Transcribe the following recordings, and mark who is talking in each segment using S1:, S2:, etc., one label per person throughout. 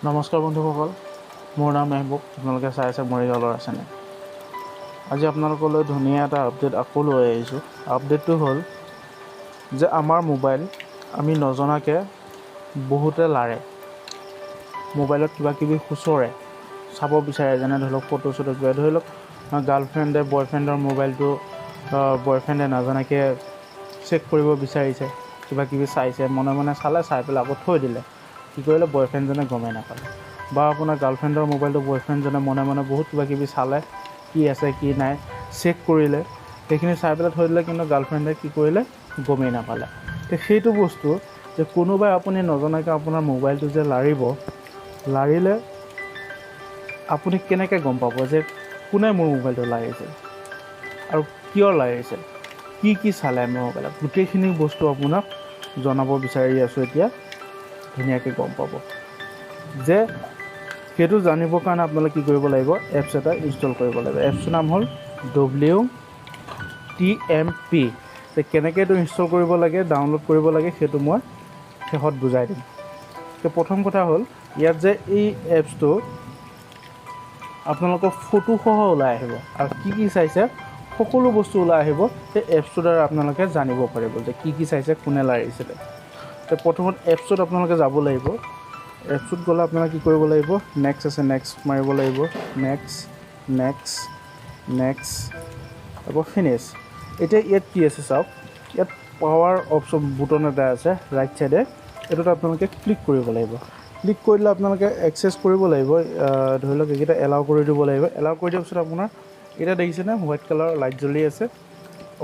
S1: নমস্কাৰ বন্ধুসকল, মোৰ নাম মেহবুব। আপোনালোকে চাই আছে মৰিগাঁৱৰ আছেনে। আজি আপোনালোকলৈ ধুনীয়া এটা আপডেট আকৌ লৈ আহিছোঁ। আপডেটটো হ'ল যে আমাৰ মোবাইল আমি নজনাকৈ বহুতে লাৰে, মোবাইলত কিবা কিবি খুচৰে, চাব বিচাৰে। যেনে ধৰি লওক ফটো চটো কিবা, ধৰি লওক গাৰ্লফ্ৰেণ্ডে বয়ফ্ৰেণ্ডৰ মোবাইলটো বয়ফ্ৰেণ্ডে নজনাকৈ চেক কৰিব বিচাৰিছে, কিবা কিবি চাইছে, মনে মনে চালে, চাই পেলাই আকৌ থৈ দিলে। কি কৰিলে, বয়ফ্ৰেণ্ডজনে গমেই নাপালে। বা আপোনাৰ গাৰ্লফ্ৰেণ্ডৰ মোবাইলটো বয়ফ্ৰেণ্ডজনে মনে মনে বহুত কিবা কিবি চালে, কি আছে কি নাই চেক কৰিলে, সেইখিনি চাই পেলাই থৈ দিলে, কিন্তু গাৰ্লফ্ৰেণ্ডে কি কৰিলে গমেই নাপালে। তো সেইটো বস্তু যে কোনোবাই আপুনি নজনাকৈ আপোনাৰ মোবাইলটো যে লাৰিলে আপুনি কেনেকৈ গম পাব যে কোনে মোৰ মোবাইলটো লাৰিছে আৰু কিয় লাৰিছে, কি চালে মোৰ মোবাইলত, গোটেইখিনি বস্তু আপোনাক জনাব বিচাৰি আছোঁ। এতিয়া ধুনীয়াকৈ গম পাব যে সেইটো জানিবৰ কাৰণে আপোনালোকে কি কৰিব লাগিব, এপছ এটা ইনষ্টল কৰিব লাগিব। এপছটোৰ নাম হ'ল WTMP। কেনেকৈ এইটো ইনষ্টল কৰিব লাগে, ডাউনলোড কৰিব লাগে, সেইটো মই শেষত বুজাই দিম। প্ৰথম কথা হ'ল, ইয়াত যে এই এপছটো আপোনালোকৰ ফটোসহ ওলাই আহিব আৰু কি চাইছে সকলো বস্তু ওলাই আহিব। সেই এপছটোৰ দ্বাৰা আপোনালোকে জানিব পাৰিব যে কি চাইছে, কোনে লাৰিছিলে। প্ৰথমত এপছটোত আপোনালোকে যাব লাগিব। এপছটোত গ'লে আপোনালোকে কি কৰিব লাগিব, নেক্সট আছে, নেক্সট মাৰিব লাগিব, নেক্সট আকৌ ফিনিছ। এতিয়া ইয়াত কি আছে চাওক, ইয়াত পাৱাৰ অপশ্যন বুটন এটা আছে ৰাইট চাইডে, এইটোত আপোনালোকে ক্লিক কৰিব লাগিব। ক্লিক কৰিলে আপোনালোকে এক্সেছ কৰিব লাগিব। ধৰি লওক এইকেইটা এলাউ কৰি দিব লাগিব। এলাউ কৰি দিয়াৰ পিছত আপোনাৰ এতিয়া দেখিছেনে হোৱাইট কালাৰৰ লাইট জ্বলি আছে,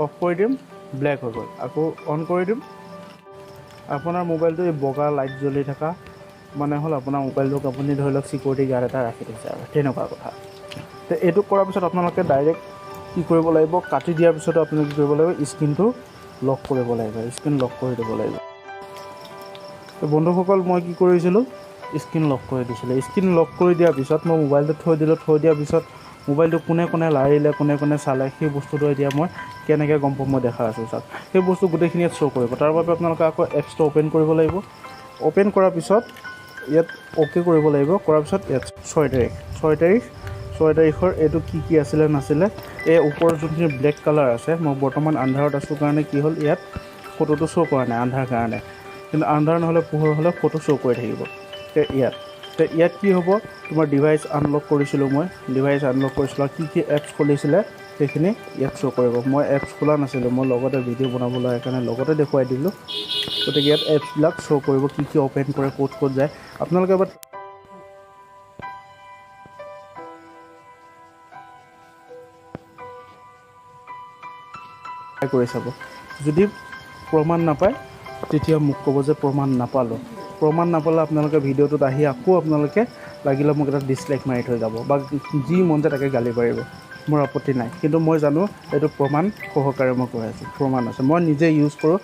S1: অফ কৰি দিম, ব্লেক হৈ গ'ল। আকৌ অন কৰি দিম, আপোনাৰ মোবাইলটো এই বগা লাইট জ্বলি থকা মানে হ'ল আপোনাৰ মোবাইলটোক আপুনি ধৰি লওক চিকিউৰিটি গাৰ্ড এটা ৰাখি দিছে আৰু তেনেকুৱা কথা। তো এইটো কৰাৰ পিছত আপোনালোকে ডাইৰেক্ট কি কৰিব লাগিব, কাটি দিয়াৰ পিছতো আপুনি কি কৰিব লাগিব, স্ক্ৰীনটো লক কৰিব লাগিব, স্ক্ৰীন লক কৰি দিব লাগিব। তো বন্ধুসকল, মই কি কৰিছিলোঁ, স্ক্ৰীন লক কৰি দিছিলোঁ। স্ক্ৰীন লক কৰি দিয়াৰ পিছত মই মোবাইলটো থৈ দিলোঁ। থৈ দিয়াৰ পিছত মোবাইলটো কোনে কোনে লাৰিলে, কোনে কোনে চালে, সেই বস্তুটো এতিয়া মই কেনেকৈ গম পাম মই দেখা আছোঁ। চাওক, সেই বস্তু গোটেইখিনি ইয়াত শ্ব' কৰিব। তাৰ বাবে আপোনালোকে আকৌ এপছটো অ'পেন কৰিব লাগিব। অ'পেন কৰাৰ পিছত ইয়াত অ'কে কৰিব লাগিব। কৰাৰ পিছত ইয়াত 6 তাৰিখৰ এইটো কি আছিলে নাছিলে, এই ওপৰত যোনখিনি ব্লেক কালাৰ আছে, মই বৰ্তমান আন্ধাৰত আছোঁ কাৰণে কি হ'ল, ইয়াত ফটোটো শ্ব' কৰা নাই আন্ধাৰ কাৰণে, কিন্তু আন্ধাৰ নহ'লে পোহৰ হ'লে ফটো শ্ব' কৰি থাকিব। ইয়াত কি হ'ব, তোমাৰ ডিভাইচ আনলক কৰিছিলোঁ মই, আৰু কি এপছ খুলিছিলে সেইখিনি ইয়াত শ্ব' কৰিব। মই এপছ খোলা নাছিলোঁ, মই লগতে ভিডিঅ' বনাবলৈ সেইকাৰণে লগতে দেখুৱাই দিলোঁ। গতিকে ইয়াত এপছবিলাক শ্ব' কৰিব, কি অ'পেন কৰে, ক'ত যায়। আপোনালোকে এবাৰ ট্ৰাই কৰি চাব। যদি প্ৰমাণ নাপায় তেতিয়া মোক ক'ব যে প্ৰমাণ নাপালোঁ। প্ৰমাণ নাপালে আপোনালোকে ভিডিঅ'টোত আহি আকৌ আপোনালোকে লাগিলে মোক এটা ডিছলাইক মাৰি থৈ যাব বা যি মন যায় তাকে গালি পাৰিব, মোৰ আপত্তি নাই। কিন্তু মই জানো এইটো প্ৰমাণ সহকাৰে মই কৈ আছোঁ, প্ৰমাণ আছে, মই নিজে ইউজ কৰোঁ,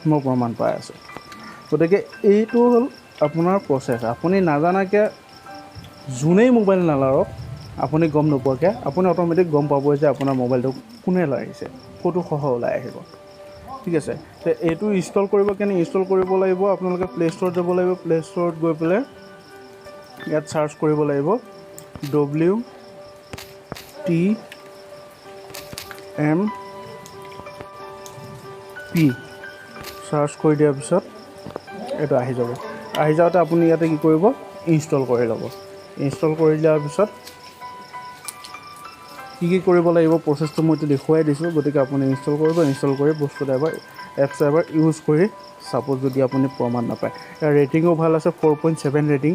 S1: মই প্ৰমাণ পাই আছোঁ। গতিকে এইটো হ'ল আপোনাৰ প্ৰচেছ। আপুনি নাজানাকৈ যোনেই মোবাইল নালাৰক, আপুনি গম নোপোৱাকৈ আপুনি অট'মেটিক গম পাবই যে আপোনাৰ মোবাইলটো কোনে লাৰিছে, ফটোসহ ওলাই আহিব। ঠিক আছে। তো এইটো ইনষ্টল কৰিব লাগিব, আপোনালোকে প্লে ষ্ট'ৰত যাব লাগিব। প্লে ষ্ট'ৰত গৈ পেলাই ইয়াত চাৰ্চ কৰিব লাগিব WTMP। চাৰ্চ কৰি দিয়াৰ পিছত এইটো আহি যাব। আহি যাওঁতে আপুনি ইয়াতে কি কৰিব, ইনষ্টল কৰি ল'ব। ইনষ্টল কৰি দিয়াৰ পিছত কি কৰিব লাগিব প্ৰচেছটো মইতো দেখুৱাই দিছোঁ। গতিকে আপুনি ইনষ্টল কৰিব, ইনষ্টল কৰি বস্তুটো এপছ এবাৰ ইউজ কৰি চাপ'জ যদি আপুনি প্ৰমাণ নাপায়। ইয়াৰ ৰেটিঙো ভাল আছে, 4.7 ৰেটিং।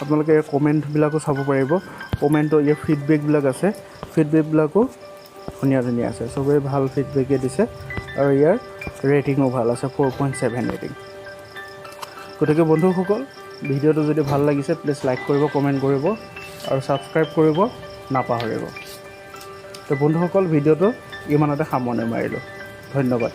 S1: আপোনালোকে ইয়াৰ কমেণ্টবিলাকো চাব পাৰিব। কমেণ্টৰ ইয়াৰ ফিডবেকবিলাক আছে, ফিডবেকবিলাকো ধুনীয়া আছে, চবেই ভাল ফিডবেকে দিছে। আৰু ইয়াৰ ৰেটিঙো ভাল আছে, 4.7 ৰেটিং। গতিকে বন্ধুসকল, ভিডিঅ'টো যদি ভাল লাগিছে প্লিজ লাইক কৰিব, কমেণ্ট কৰিব আৰু ছাবস্ক্ৰাইব কৰিব নাপাহৰিব। তো বন্ধুসকল, ভিডিঅ'টো ইমানতে সামৰণি মাৰিলোঁ। ধন্যবাদ।